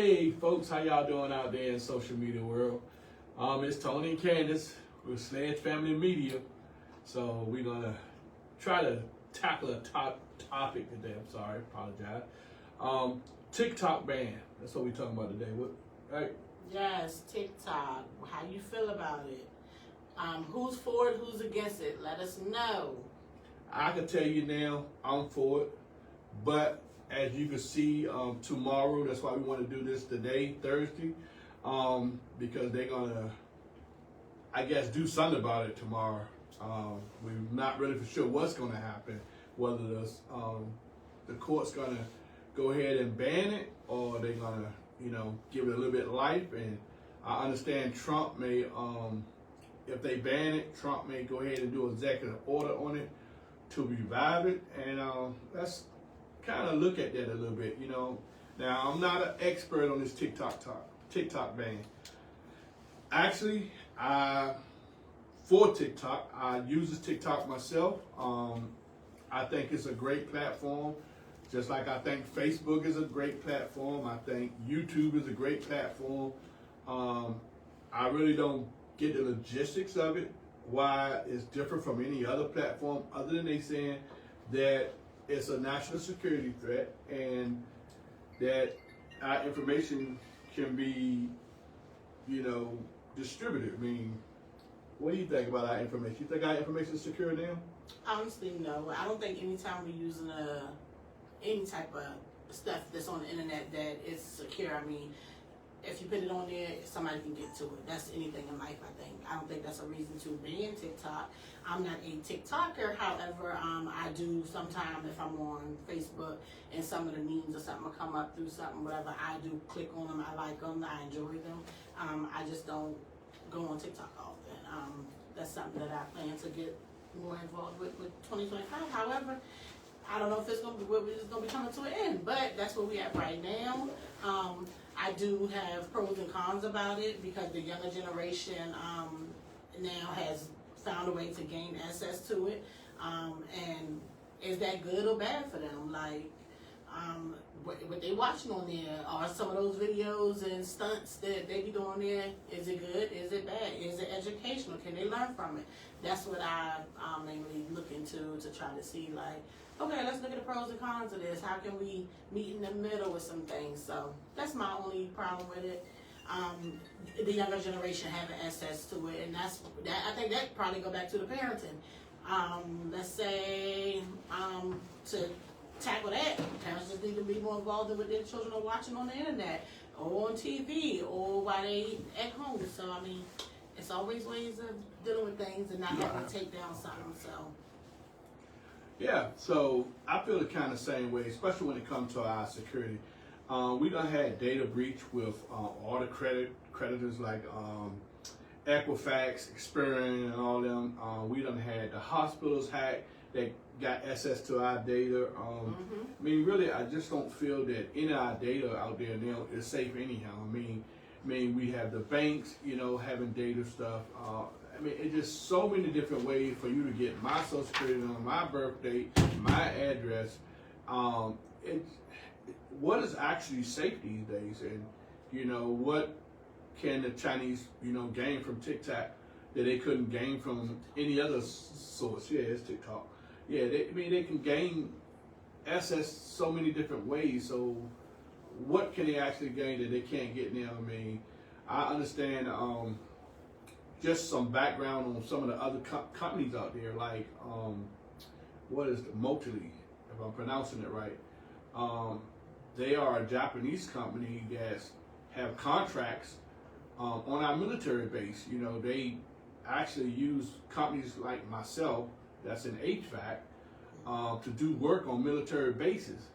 Hey folks, how y'all doing out there in social media world? It's Tony and Candace with Sledge Family Media. So we're gonna try to tackle a topic today. I'm sorry, apologize. TikTok ban. That's what we're talking about today. What, right? Yes, TikTok. How you feel about it? Who's for it? Who's against it? Let us know. I can tell you now, I'm for it. But as you can see, tomorrow, that's why we want to do this today, Thursday, because they're gonna, I guess, do something about it tomorrow. We're not really for sure what's gonna happen, whether the court's gonna go ahead and ban it, or they're gonna, give it a little bit of life. And I understand Trump may, if they ban it, Trump may go ahead and do an executive order on it to revive it, and let's kind of look at that a little bit. Now I'm not an expert on this TikTok ban. Actually, for TikTok, I use this TikTok myself. I think it's a great platform, just like I think Facebook is a great platform. I think YouTube is a great platform. I really don't get the logistics of it, why it's different from any other platform, other than they saying that it's a national security threat and that our information can be, distributed. I mean, what do you think about our information? You think our information is secure now? Honestly, no. I don't think anytime we're using any type of stuff that's on the internet that is secure. I mean, if you put it on there, somebody can get to it. That's anything in life, I think. I don't think that's a reason to ban TikTok. I'm not a TikToker, however, I do sometimes if I'm on Facebook and some of the memes or something will come up through something, whatever, I do click on them, I like them, I enjoy them. I just don't go on TikTok often. That's something that I plan to get more involved with 2025. However, I don't know if it's going to be coming to an end, but that's where we at right now. I do have pros and cons about it because the younger generation now has found a way to gain access to it. And is that good or bad for them? Like, what they watching on there, are some of those videos and stunts that they be doing there, is it good? Is it bad? Is it educational? Can they learn from it? That's what I mainly look into to try to see, like, okay, let's look at the pros and cons of this. How can we meet in the middle with some things? So that's my only problem with it. The younger generation having access to it, and that I think that probably go back to the parenting. Let's say to tackle that, parents just need to be more involved in what their children are watching on the internet or on TV or while they at home. So I mean, it's always ways of dealing with things and not having to take down something. So. Yeah, so I feel the kind of same way, especially when it comes to our security. We done had data breach with all the creditors like Equifax, Experian, and all them. We done had the hospitals hacked that got access to our data. I mean, really, I just don't feel that any of our data out there now is safe anyhow. I mean, we have the banks, having data stuff. I mean, it's just so many different ways for you to get my social security number, my birth date, my address. What is actually safe these days? And, what can the Chinese, gain from TikTok that they couldn't gain from any other source? Yeah, it's TikTok. Yeah, they can gain access so many different ways. So what can they actually gain that they can't get now? I mean, I understand just some background on some of the other companies out there, like what is the Motili, if I'm pronouncing it right. They are a Japanese company that have contracts on our military base. They actually use companies like myself, that's in HVAC, to do work on military bases.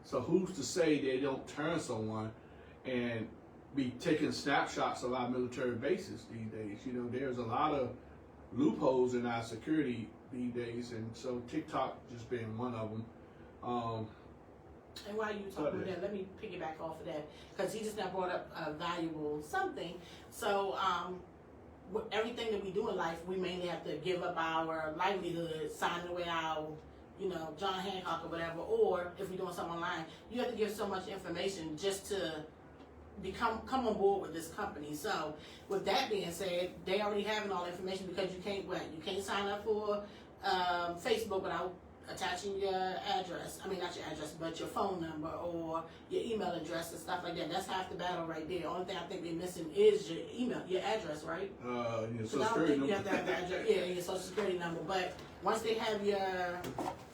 So who's to say they don't turn someone and be taking snapshots of our military bases these days? There's a lot of loopholes in our security these days, and so TikTok just being one of them. And while you talking about that, let me piggyback off of that, because he just now brought up a valuable something. So everything that we do in life, we mainly have to give up our livelihood, signing away our, John Hancock or whatever, or if we're doing something online, you have to give so much information just to come on board with this company. So with that being said, they already having all the information because you can't sign up for Facebook without attaching your address. I mean, not your address, but your phone number or your email address and stuff like that. That's half the battle right there. Only thing I think they're missing is your email, your address, right? Your So social I don't security think you number. have to have the address, your social security number. But once they have your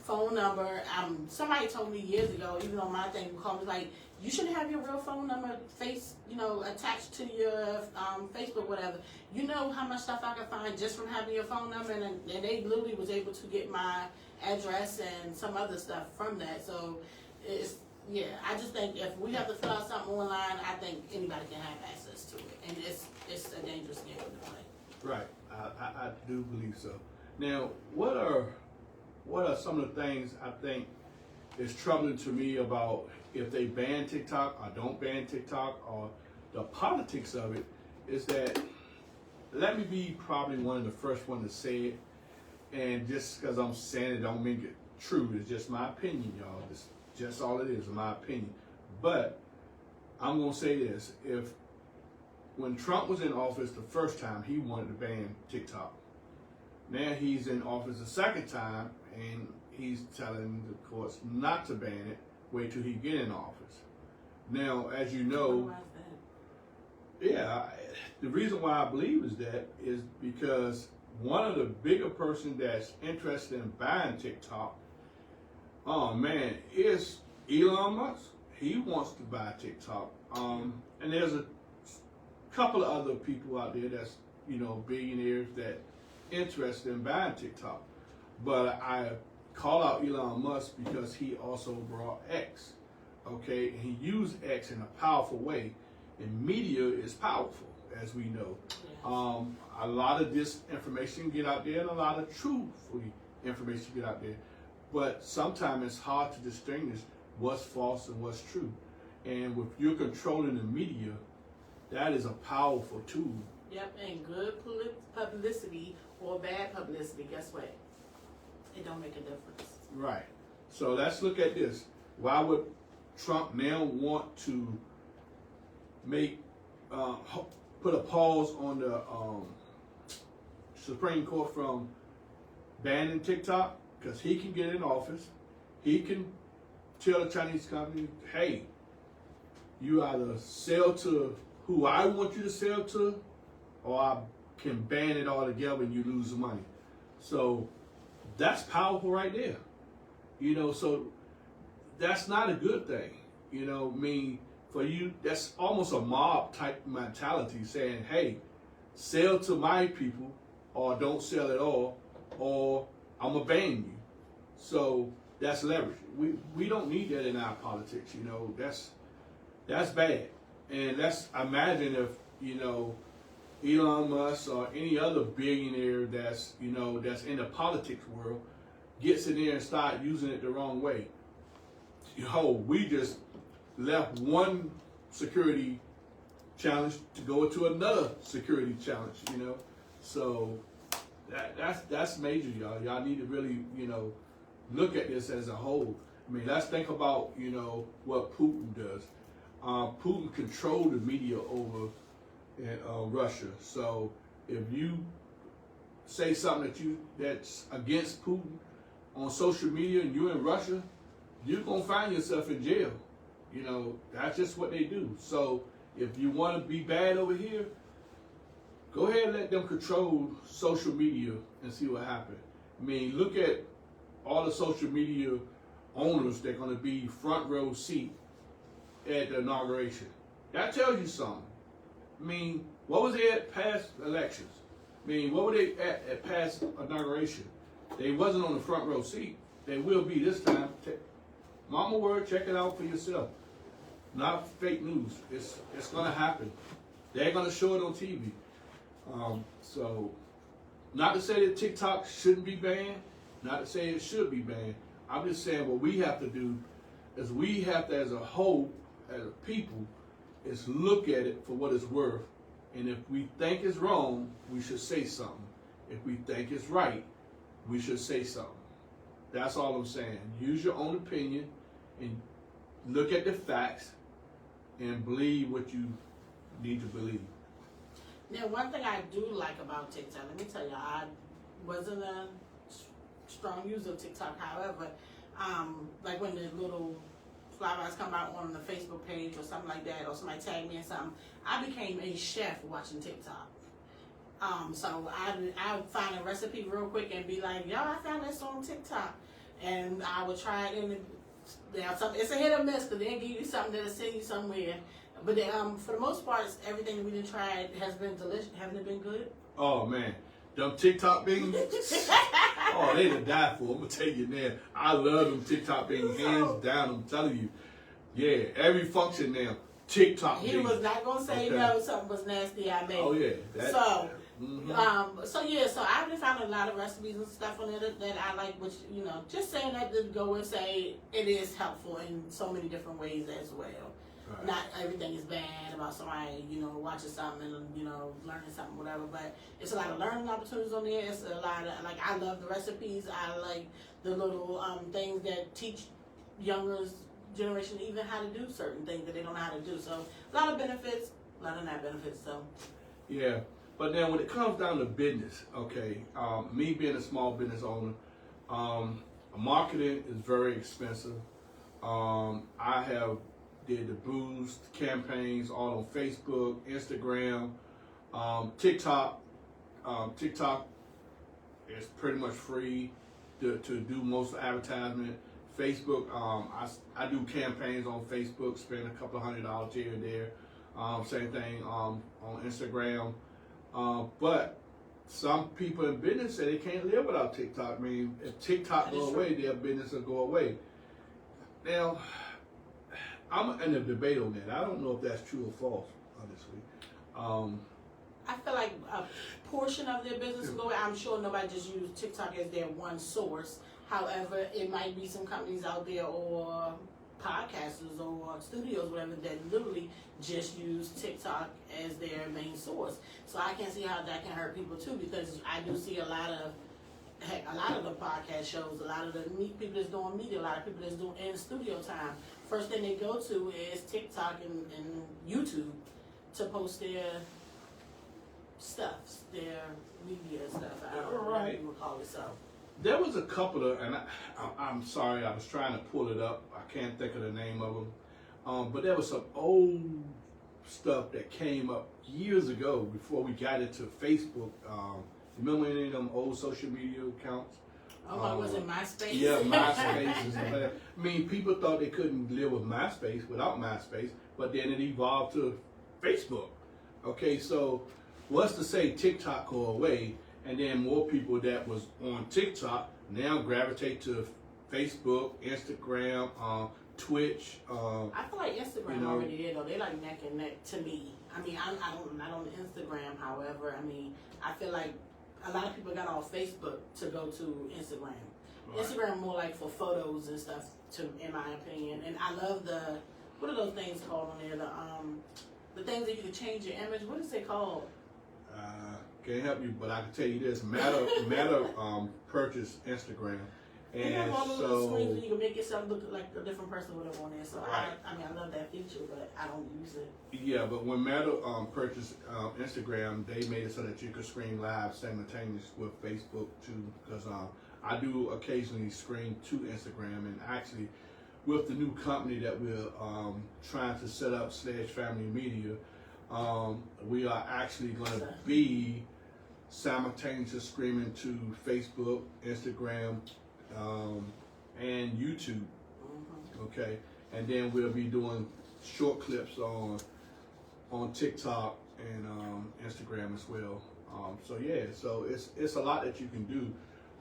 phone number, somebody told me years ago, even on my thing, called me like, you shouldn't have your real phone number attached to your Facebook, whatever. You know how much stuff I can find just from having your phone number, and they literally was able to get my address and some other stuff from that. So I just think if we have to fill out something online, I think anybody can have access to it, and it's a dangerous game to play. Right, I do believe so. Now, what are some of the things I think is troubling to me about if they ban TikTok or don't ban TikTok, or the politics of it, is that, let me be probably one of the first one to say it, and just because I'm saying it don't make it true. It's just my opinion, y'all. It's just all it is, my opinion. But I'm gonna say this: when Trump was in office the first time, he wanted to ban TikTok. Now he's in office the second time, and he's telling the courts not to ban it. Wait till he get in office. Now, as you know, the reason why I believe is because one of the bigger person that's interested in buying TikTok, is Elon Musk. He wants to buy TikTok. And there's a couple of other people out there that's, billionaires that interested in buying TikTok. But I call out Elon Musk because he also brought X. Okay, and he used X in a powerful way. And media is powerful, as we know. Yes. A lot of disinformation get out there, and a lot of truthful information get out there. But sometimes it's hard to distinguish what's false and what's true. And if you're controlling the media, that is a powerful tool. Yep, and good publicity or bad publicity, guess what? It don't make a difference. Right. So let's look at this. Why would Trump now want to put a pause on the Supreme Court from banning TikTok? Because he can get in office. He can tell the Chinese company, hey, you either sell to who I want you to sell to, or I can ban it all together and you lose the money. So that's powerful right there. So that's not a good thing. For you, that's almost a mob type mentality, saying, hey, sell to my people or don't sell at all, or I'm going to ban you. So that's leverage. We don't need that in our politics, that's bad. And let's imagine if, Elon Musk or any other billionaire that's in the politics world gets in there and start using it the wrong way. We just left one security challenge to go into another security challenge, So that's major, y'all. Y'all need to really, look at this as a whole. Let's think about, what Putin does. Putin controlled the media over in Russia. So if you say something that's against Putin on social media and you're in Russia, you're gonna find yourself in jail. That's just what they do. So if you want to be bad over here, go ahead and let them control social media and see what happens. Look at all the social media owners that are going to be front row seat at the inauguration. That tells you something. What was they at past elections? What were they at past inauguration? They wasn't on the front row seat. They will be this time. Mama word, check it out for yourself. Not fake news. It's going to happen. They're going to show it on TV. So, not to say that TikTok shouldn't be banned, not to say it should be banned. I'm just saying what we have to do is we have to, as a whole, as a people, is look at it for what it's worth. And if we think it's wrong, we should say something. If we think it's right, we should say something. That's all I'm saying. Use your own opinion and look at the facts and believe what you need to believe. Now, one thing I do like about TikTok, let me tell you, I wasn't a strong user of TikTok. However, like when the little flybys come out on the Facebook page or something like that, or somebody tag me in something, I became a chef watching TikTok. So I would find a recipe real quick and be like, yo, I found this on TikTok. And I would try it, and it's a hit or miss, because they give you something that'll send you somewhere. But for the most part, everything that we done tried has been delicious. Haven't it been good? Oh man, them TikTok beans. Oh, they to die for. I'm gonna tell you now. I love them TikTok beans, hands down. I'm telling you. Yeah, every function now. TikTok beans. He was not gonna say no. Something was nasty I made. Oh yeah. So I've been finding a lot of recipes and stuff on it that I like, which, just saying that to go and say it is helpful in so many different ways as well. Right. Not everything is bad about somebody, watching something and, learning something, whatever, but it's a lot of learning opportunities on there. It's a lot of, I love the recipes. I like the little things that teach younger generation even how to do certain things that they don't know how to do. So a lot of benefits, a lot of not benefits, so. Yeah. But now when it comes down to business, okay, me being a small business owner, marketing is very expensive. I have did the boost campaigns all on Facebook, Instagram, TikTok. TikTok is pretty much free to do most of the advertisement. Facebook, I do campaigns on Facebook, spend a couple of $100 here and there. Same thing on Instagram. But some people in business say they can't live without TikTok. I mean, if TikTok go away, their business will go away. Now, I'm in a debate on that. I don't know if that's true or false, honestly. I feel like a portion of their business will go away. I'm sure nobody just use TikTok as their one source. However, it might be some companies out there or podcasters or studios, whatever, that literally just use TikTok as their main source. So I can't see how that can hurt people too, because I do see a lot of the podcast shows, a lot of the people that's doing media, a lot of people that's doing in studio time. First thing they go to is TikTok and YouTube to post their stuff, their media stuff. I don't know what you would call it. So there was a couple of, and I'm sorry, I was trying to pull it up. I can't think of the name of them. But there was some old stuff that came up years ago before we got into Facebook. Remember any of them old social media accounts? Was it MySpace? Yeah, MySpace and stuff like that. I mean, people thought they couldn't live with MySpace without MySpace, but then it evolved to Facebook. Okay, so what's to say TikTok go away, and then more people that was on TikTok now gravitate to Facebook, Instagram, Twitch. I feel like Instagram already there though. They like neck and neck to me. I mean, I'm not on Instagram. However, I mean, I feel like a lot of people got off Facebook to go to Instagram. Right. Instagram more like for photos and stuff, in my opinion. And I love what are those things called on there? The things that you can change your image. What is it called? Can't help you, but I can tell you this: Meta purchased Instagram, and you have all those little screens where you can make yourself look like a different person with it on there. So right. I love that feature, but I don't use it. Yeah, but when Meta purchased Instagram, they made it so that you could stream live simultaneously with Facebook too. Because I do occasionally stream to Instagram, and actually, with the new company that we're trying to set up, Family Media. We are actually going to be simultaneously streaming to Facebook, Instagram, and YouTube. Okay, and then we'll be doing short clips on TikTok and Instagram as well. So it's a lot that you can do,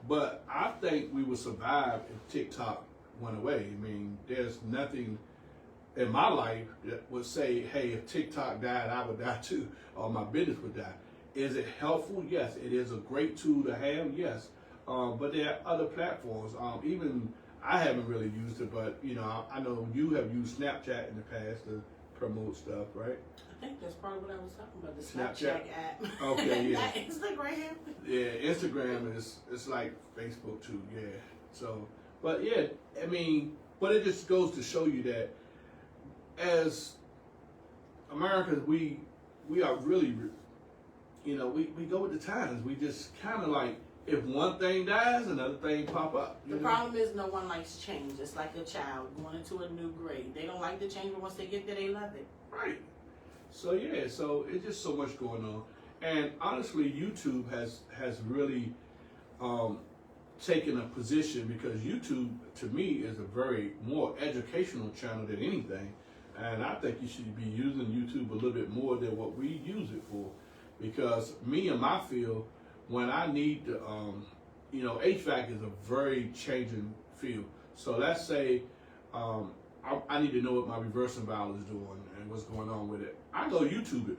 but I think we would survive if TikTok went away. I mean, there's nothing in my life that would say, hey, if TikTok died, I would die too, or my business would die. Is it helpful? Yes. It is a great tool to have, yes. But there are other platforms. Even I haven't really used it, but I know you have used Snapchat in the past to promote stuff, right? I think that's probably what I was talking about, the Snapchat app. Okay, yeah. Not Instagram. Yeah, Instagram is like Facebook too, yeah. So, but yeah, I mean, but it just goes to show you that as Americans, we are really, you know, we go with the times. We just kind of like, if one thing dies, another thing pop up. The problem is no one likes change. It's like a child going into a new grade. They don't like the change, but once they get there, they love it. Right. So yeah, so it's just so much going on. And honestly, YouTube has really taken a position, because YouTube, to me, is a very more educational channel than anything. And I think you should be using YouTube a little bit more than what we use it for. Because me in my field, when I need to, you know, HVAC is a very changing field. So let's say I need to know what my reversing valve is doing and what's going on with it. I go YouTube it,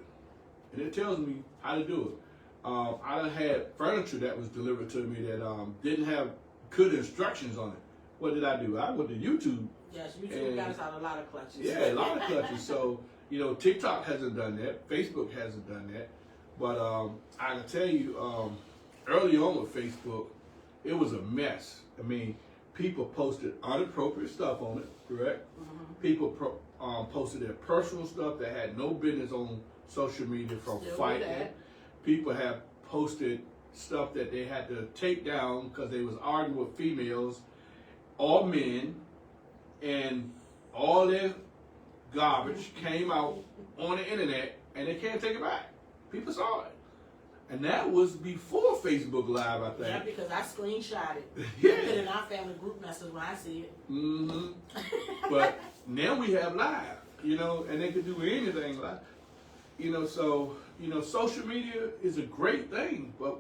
and it tells me how to do it. I done had furniture that was delivered to me that didn't have good instructions on it. What did I do? I went to YouTube. Yes, YouTube got us out a lot of clutches. Yeah, a lot of clutches. So, you know, TikTok hasn't done that. Facebook hasn't done that. But I can tell you, early on with Facebook, it was a mess. I mean, people posted inappropriate stuff on it, correct? Mm-hmm. People posted their personal stuff that had no business on social media, from Still fighting. People have posted stuff that they had to take down because they was arguing with females or men, and all their garbage came out on the internet, and they can't take it back. People saw it. And that was before Facebook Live, I think. Yeah, because I screenshot it. Yeah. Put it in our family group message when I see it. Mm-hmm. But now we have live, you know, and they can do anything live. You know, so, you know, social media is a great thing, but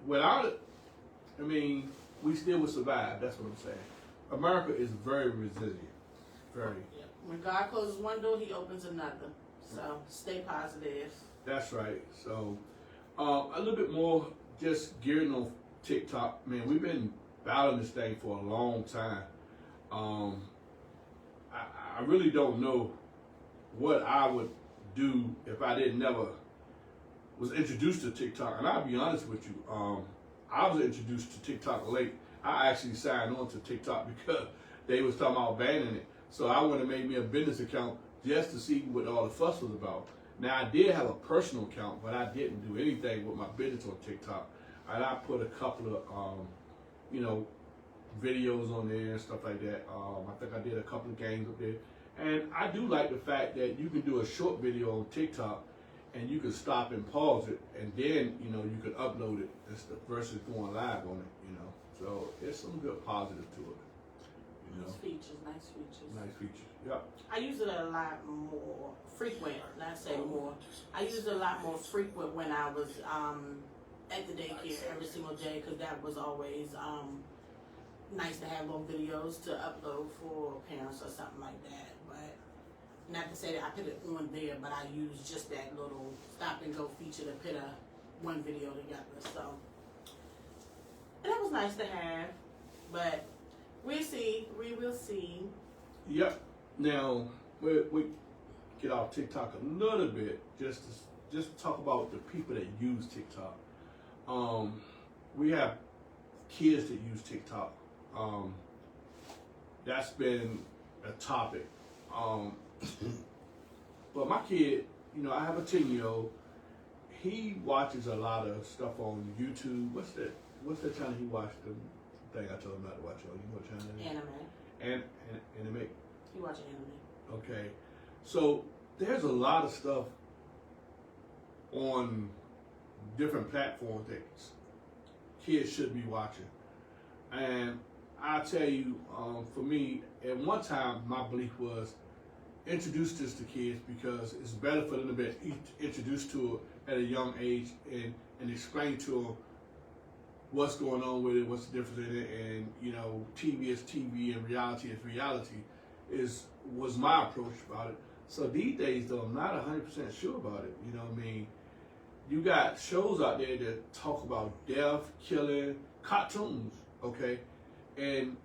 without it, I mean, we still would survive. That's what I'm saying. America is very resilient. Very. Yeah. When God closes one door, he opens another. So stay positive. That's right. So a little bit more just gearing on TikTok. Man, we've been battling this thing for a long time. I really don't know what I would do if I didn't never was introduced to TikTok. And I'll be honest with you, I was introduced to TikTok late. I actually signed on to TikTok because they was talking about banning it. So I went and made me a business account just to see what all the fuss was about. Now, I did have a personal account, but I didn't do anything with my business on TikTok. And I put a couple of, you know, videos on there and stuff like that. I think I did a couple of games up there. And I do like the fact that you can do a short video on TikTok and you can stop and pause it, and then, you know, you can upload it versus going live on it, you know. So there's some good positive to it, you know. Nice features. Nice features, yep. I use it a lot more frequent, not say more. I use it a lot more frequent when I was at the daycare every single day, because that was always nice to have little videos to upload for parents or something like that. But not to say that I put it on there, but I use just that little stop and go feature to put one video together. So, and that was nice to have, but we'll see. We will see. Yep. Now we get off TikTok a little bit, just to talk about the people that use TikTok. We have kids that use TikTok. That's been a topic. But my kid, you know, I have a 10-year-old. He watches a lot of stuff on YouTube. What's that channel he watched? The thing I told him not to watch on. You know what channel it is? Anime. Anime. He watch anime. Okay. So there's a lot of stuff on different platforms that kids should be watching. And I tell you, for me, at one time, my belief was introduce this to kids because it's better for them to be introduced to it at a young age and explain to them what's going on with it, what's the difference in it, and, you know, TV is TV and reality is reality was my approach about it. So these days, though, I'm not 100% sure about it. You know what I mean? You got shows out there that talk about death, killing, cartoons, okay? And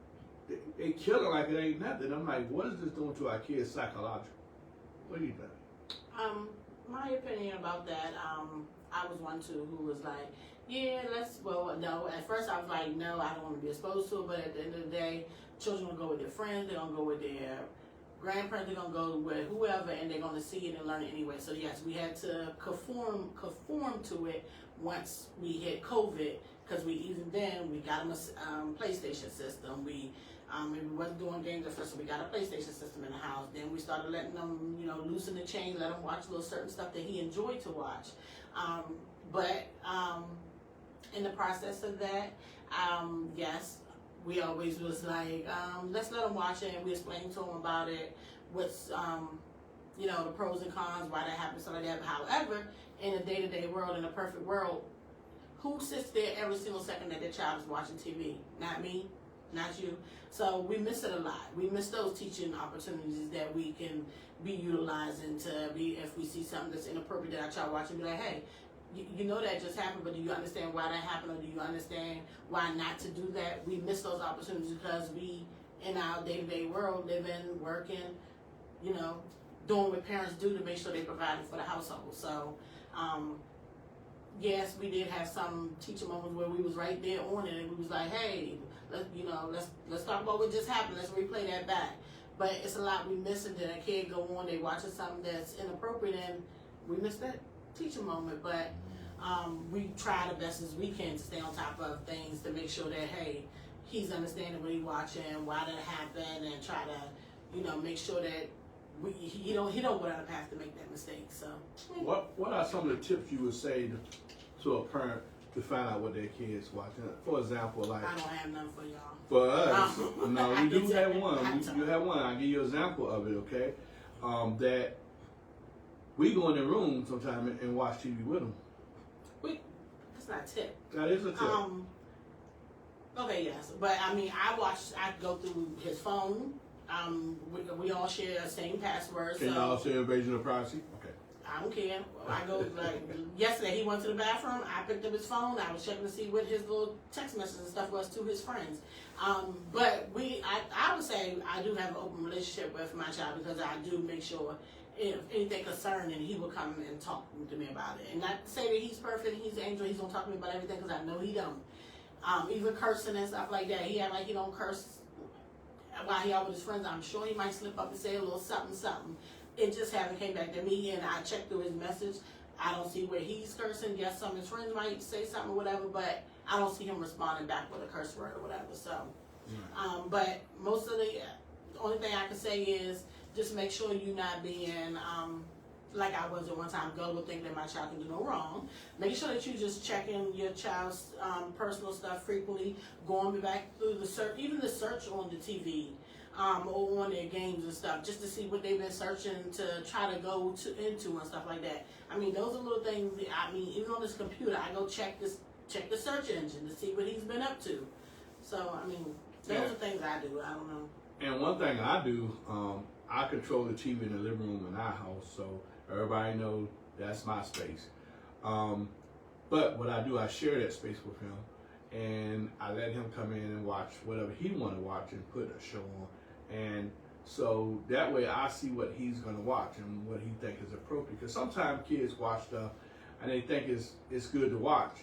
they kill it like it ain't nothing. I'm like, what is this doing to our kids psychologically? What do you think? My opinion about that, I was one too who was like, yeah, no. At first I was like, no, I don't want to be exposed to it. But at the end of the day, children will go with their friends. They don't go with their grandparents are gonna go with whoever, and they're gonna see it and learn it anyway. So yes, we had to conform to it once we hit COVID, because we got them a PlayStation system. We wasn't doing games at first, so we got a PlayStation system in the house. Then we started letting them, loosen the chain, let him watch a little certain stuff that he enjoyed to watch. But in the process of that, yes, we always was like, let's let him watch it, and we explained to him about it, what's, the pros and cons, why that happens, stuff like that. However, in a day-to-day world, in a perfect world, who sits there every single second that their child is watching TV? Not me, not you. So we miss it a lot. We miss those teaching opportunities that we can be utilizing if we see something that's inappropriate that our child watching, be like, hey, you know that just happened, but do you understand why that happened, or do you understand why not to do that? We miss those opportunities because we, in our day-to-day world, living, working, doing what parents do to make sure they provide for the household. So, yes, we did have some teacher moments where we was right there on it, and we was like, hey, let's talk about what just happened. Let's replay that back. But it's a lot we miss, and then a kid go on, they watching something that's inappropriate, and we miss that teacher moment. But we try the best as we can to stay on top of things to make sure that, hey, he's understanding what he's watching, why that happened, and try to, make sure that he don't go down the path to make that mistake. So, what are some of the tips you would say to a parent to find out what their kids watching? For example, like, I don't have none for y'all. For us, no, we do have one. I We do have one. I'll give you an example of it, okay? That we go in the room sometime and watch TV with them. That's not a tip. That is a tip. Okay, yes, but I go through his phone. We all share the same password. Can y'all share invasion of privacy? Okay. I don't care. I go, like, yesterday he went to the bathroom, I picked up his phone, I was checking to see what his little text messages and stuff was to his friends. But I would say I do have an open relationship with my child, because I do make sure if anything concerning, he will come and talk to me about it. And not to say that he's perfect, he's an angel, he's gonna talk to me about everything, because I know he don't. Even cursing and stuff like that, he act like he don't curse while he out with his friends. I'm sure he might slip up and say a little something. It just haven't came back to me, and I checked through his message. I don't see where he's cursing. Yes, some of his friends might say something or whatever, but I don't see him responding back with a curse word or whatever. So, but most of the only thing I can say is just make sure you're not being like I was at one time, gullible, thinking that my child can do no wrong. Make sure that you just checking your child's personal stuff frequently, going back through the search, even the search on the TV. Or on their games and stuff, just to see what they've been searching to try to go into and stuff like that. Those are little things. Even on this computer, I go check the search engine to see what he's been up to. So, those are things I do. I don't know. And one thing I do, I control the TV in the living room in our house, so everybody knows that's my space. But what I do, I share that space with him, and I let him come in and watch whatever he want to watch and put a show on. And so that way I see what he's going to watch and what he think is appropriate. Because sometimes kids watch stuff and they think it's good to watch.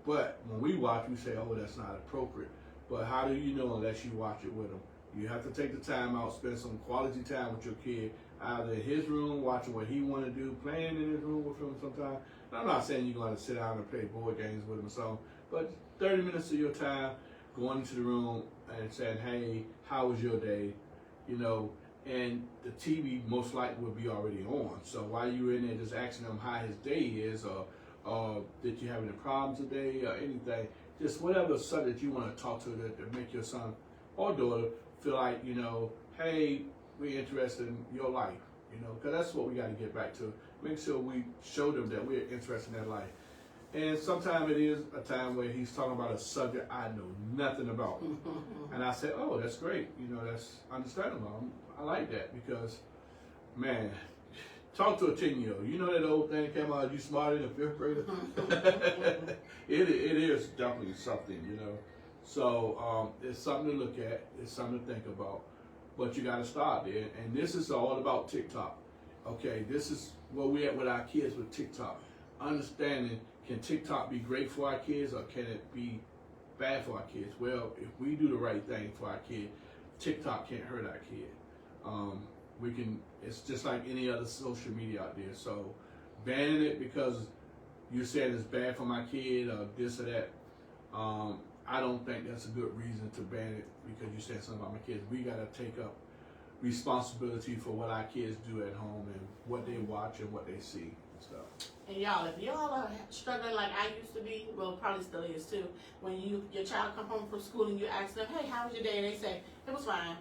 But when we watch, we say, oh, that's not appropriate. But how do you know unless you watch it with them? You have to take the time out, spend some quality time with your kid, either in his room, watching what he want to do, playing in his room with him sometimes. And I'm not saying you're going to sit down and play board games with him or something, but 30 minutes of your time going into the room and saying, hey, how was your day? And the TV most likely will be already on. So while you're in there just asking him how his day is, or did you have any problems today, or anything, just whatever subject you want to talk to to make your son or daughter feel like, hey, we're interested in your life, because that's what we got to get back to. Make sure we show them that we're interested in their life. And sometimes it is a time where he's talking about a subject I know nothing about. And I say, oh, that's great. That's understandable. I like that because, man, talk to a 10-year-old. You know that old thing came out, you smarter than a 5th grader? It is definitely something, So it's something to look at. It's something to think about. But you got to start there. And this is all about TikTok. Okay, this is where we're at with our kids with TikTok. Understanding, can TikTok be great for our kids or can it be bad for our kids? Well, if we do the right thing for our kid, TikTok can't hurt our kid. we can. It's just like any other social media out there. So banning it because you're saying it's bad for my kid or this or that. I don't think that's a good reason to ban it because you said something about my kids. We gotta take up responsibility for what our kids do at home and what they watch and what they see and stuff. And y'all, if y'all are struggling like I used to be, well, probably still is too. When your child come home from school and you ask them, "Hey, how was your day?" and they say, "It was fine."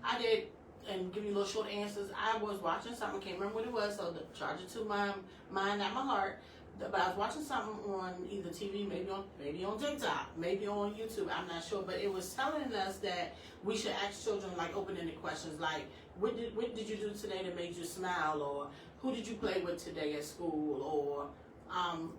I did, and give you little short answers. I was watching something, can't remember what it was, so to charge it to my mind, not my heart. But I was watching something on either TV, maybe on TikTok, maybe on YouTube. I'm not sure, but it was telling us that we should ask children like open-ended questions, like what did you do today that made you smile, or who did you play with today at school, or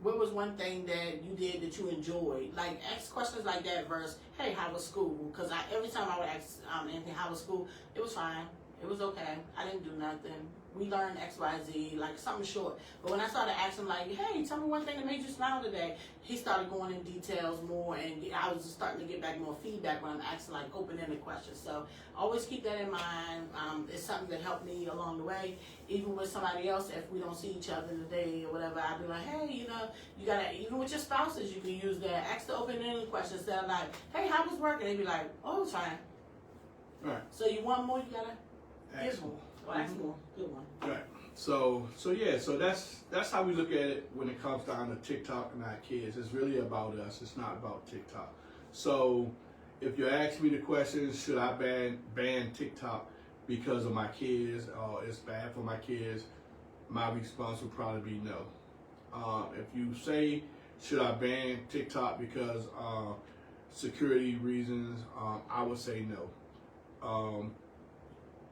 what was one thing that you did that you enjoyed? Like, ask questions like that versus, hey, how was school? Because every time I would ask Anthony, how was school? It was fine. It was okay. I didn't do nothing. We learned X, Y, Z, like something short. But when I started asking, like, hey, tell me one thing that made you smile today, he started going in details more, and I was just starting to get back more feedback when I'm asking, like, open-ended questions. So always keep that in mind. It's something that helped me along the way. Even with somebody else, if we don't see each other in the day or whatever, I'll be like, hey, you gotta, even with your spouses, you can use that. Ask the open-ended questions. They're like, hey, how was work? And they be like, oh, it's fine. Right. So you want more, you gotta Ask give more. Well, ask more. Good one. Right. So yeah. So that's how we look at it when it comes down to TikTok and our kids. It's really about us. It's not about TikTok. So if you ask me the question, should I ban TikTok because of my kids, or it's bad for my kids, my response would probably be no. If you say, should I ban TikTok because security reasons, I would say no.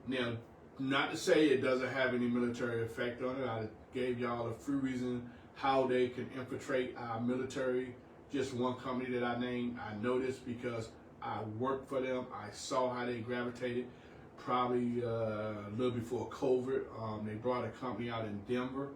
Now, not to say it doesn't have any military effect on it. I gave y'all a few reasons how they can infiltrate our military. Just one company that I named, I noticed because I worked for them. I saw how they gravitated. Probably a little before COVID, they brought a company out in Denver.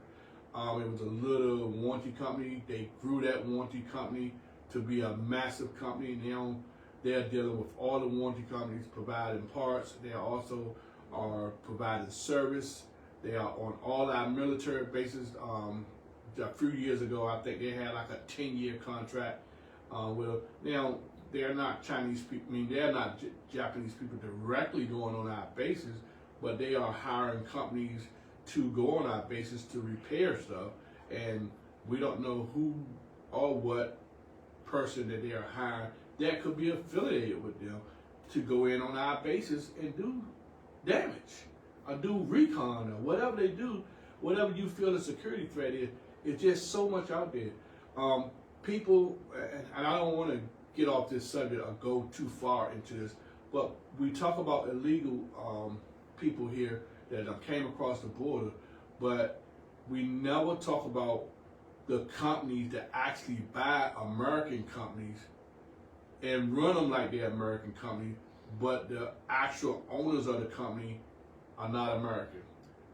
It was a little warranty company. They grew that warranty company to be a massive company. Now they're dealing with all the warranty companies providing parts. They also are providing service. They are on all our military bases. A few years ago, I think they had like a 10-year contract. Now they're not Chinese people. I mean, they're not Japanese people directly going on our bases, but they are hiring companies to go on our bases to repair stuff. And we don't know who or what person that they are hiring that could be affiliated with them to go in on our bases and do damage or do recon or whatever they do, whatever you feel a security threat is. It's just so much out there. People, and I don't want to get off this subject or go too far into this, but we talk about illegal people here that came across the border, but we never talk about the companies that actually buy American companies and run them like they're American companies, but the actual owners of the company are not American.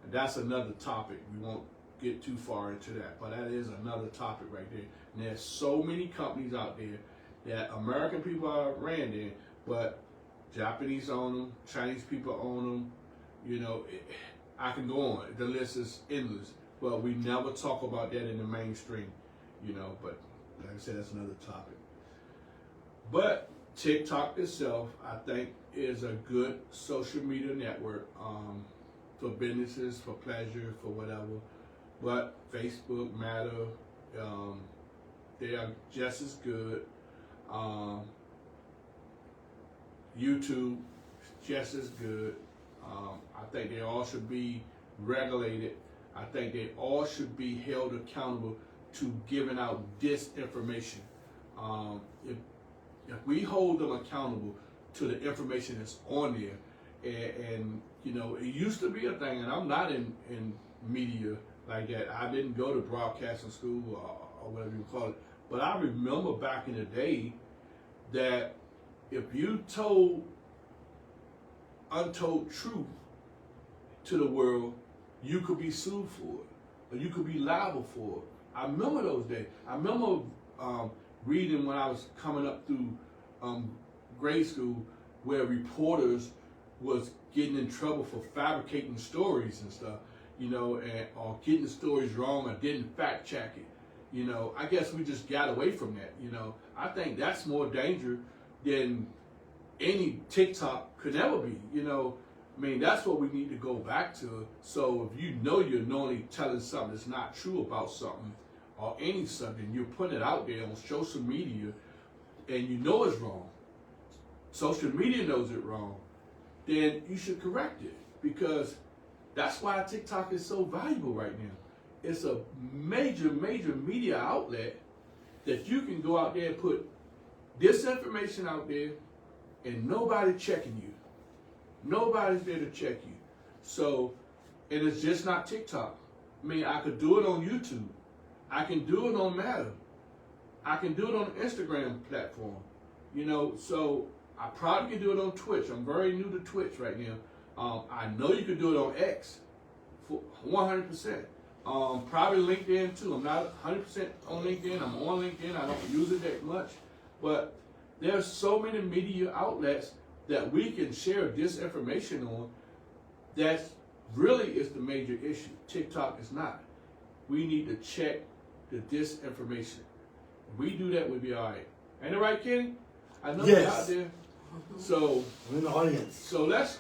And that's another topic. We won't get too far into that, but that is another topic right there. And there's so many companies out there that American people are ran in, but Japanese own them, Chinese people own them. You know, I can go on. The list is endless, but we never talk about that in the mainstream. You know, but like I said, that's another topic. But TikTok itself, I think, is a good social media network for businesses, for pleasure, for whatever. But Facebook, Meta, they are just as good. YouTube, just as good. I think they all should be regulated. I think they all should be held accountable to giving out disinformation. If we hold them accountable to the information that's on there, and you know, it used to be a thing, and I'm not in media like that. I didn't go to broadcasting school or whatever you call it, but I remember back in the day that if you told untold truth to the world, you could be sued for it, or you could be liable for it. I remember those days. I remember reading when I was coming up through grade school, where reporters was getting in trouble for fabricating stories and stuff, you know, and or getting the stories wrong or didn't fact check it. You know, I guess we just got away from that. You know, I think that's more danger than any TikTok could ever be. You know, I mean, that's what we need to go back to. So if you know you're knowingly telling something that's not true about something or any subject, you're putting it out there on social media and you know it's wrong, social media knows it wrong, then you should correct it, because that's why TikTok is so valuable right now. It's a major media outlet that you can go out there and put this information out there and nobody checking you. Nobody's there to check you. So, and it's just not TikTok. I mean, I could do it on YouTube. I can do it on Meta. I can do it on the Instagram platform. You know, so I probably can do it on Twitch. I'm very new to Twitch right now. I know you can do it on X for 100%. Probably LinkedIn too. I'm not 100% on LinkedIn. I'm on LinkedIn. I don't use it that much. But there's so many media outlets that we can share this information on that really is the major issue. TikTok is not. We need to check the disinformation. If we do that, we'll be all right. Ain't it right, Kenny? I know Yes. you're out there. So I'm in the audience. so let's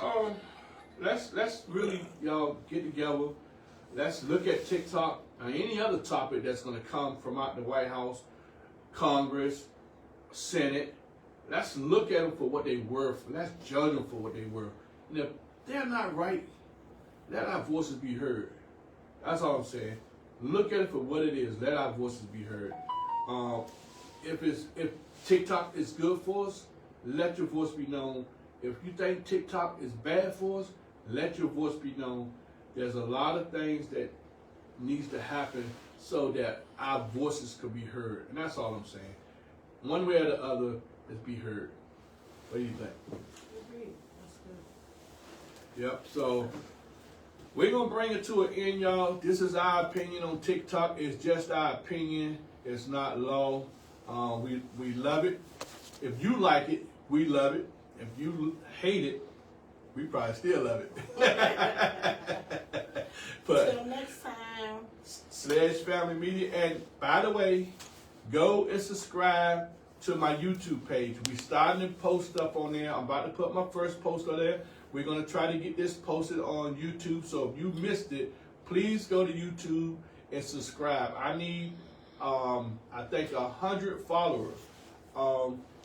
really, y'all, get together. Let's look at TikTok or any other topic that's going to come from out the White House, Congress, Senate. Let's look at them for what they were. Let's judge them for what they were. And if they're not right, let our voices be heard. That's all I'm saying. Look at it for what it is. Let our voices be heard. If TikTok is good for us, let your voice be known. If you think TikTok is bad for us, let your voice be known. There's a lot of things that needs to happen so that our voices could be heard. And that's all I'm saying. One way or the other is be heard. What do you think? Agreed. That's good. Yep, so we're going to bring it to an end, y'all. This is our opinion on TikTok. It's just our opinion. It's not law. We love it. If you like it, we love it. If you hate it, we probably still love it. But Till next time. Sledge Family Media. And by the way, go and subscribe to my YouTube page. We starting to post up on there. I'm about to put my first post on there. We're going to try to get this posted on YouTube. So if you missed it, please go to YouTube and subscribe. I need, I think, 100 followers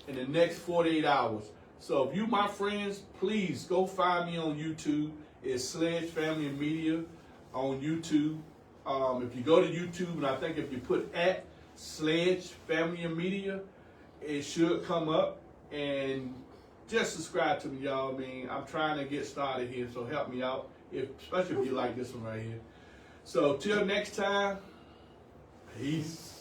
in the next 48 hours. So if you my friends, please go find me on YouTube. It's Sledge Family Media on YouTube. If you go to YouTube, and I think if you put at Sledge Family Media, it should come up. And just subscribe to me, y'all. I mean, I'm trying to get started here, so help me out, especially if you like this one right here. So till next time, peace.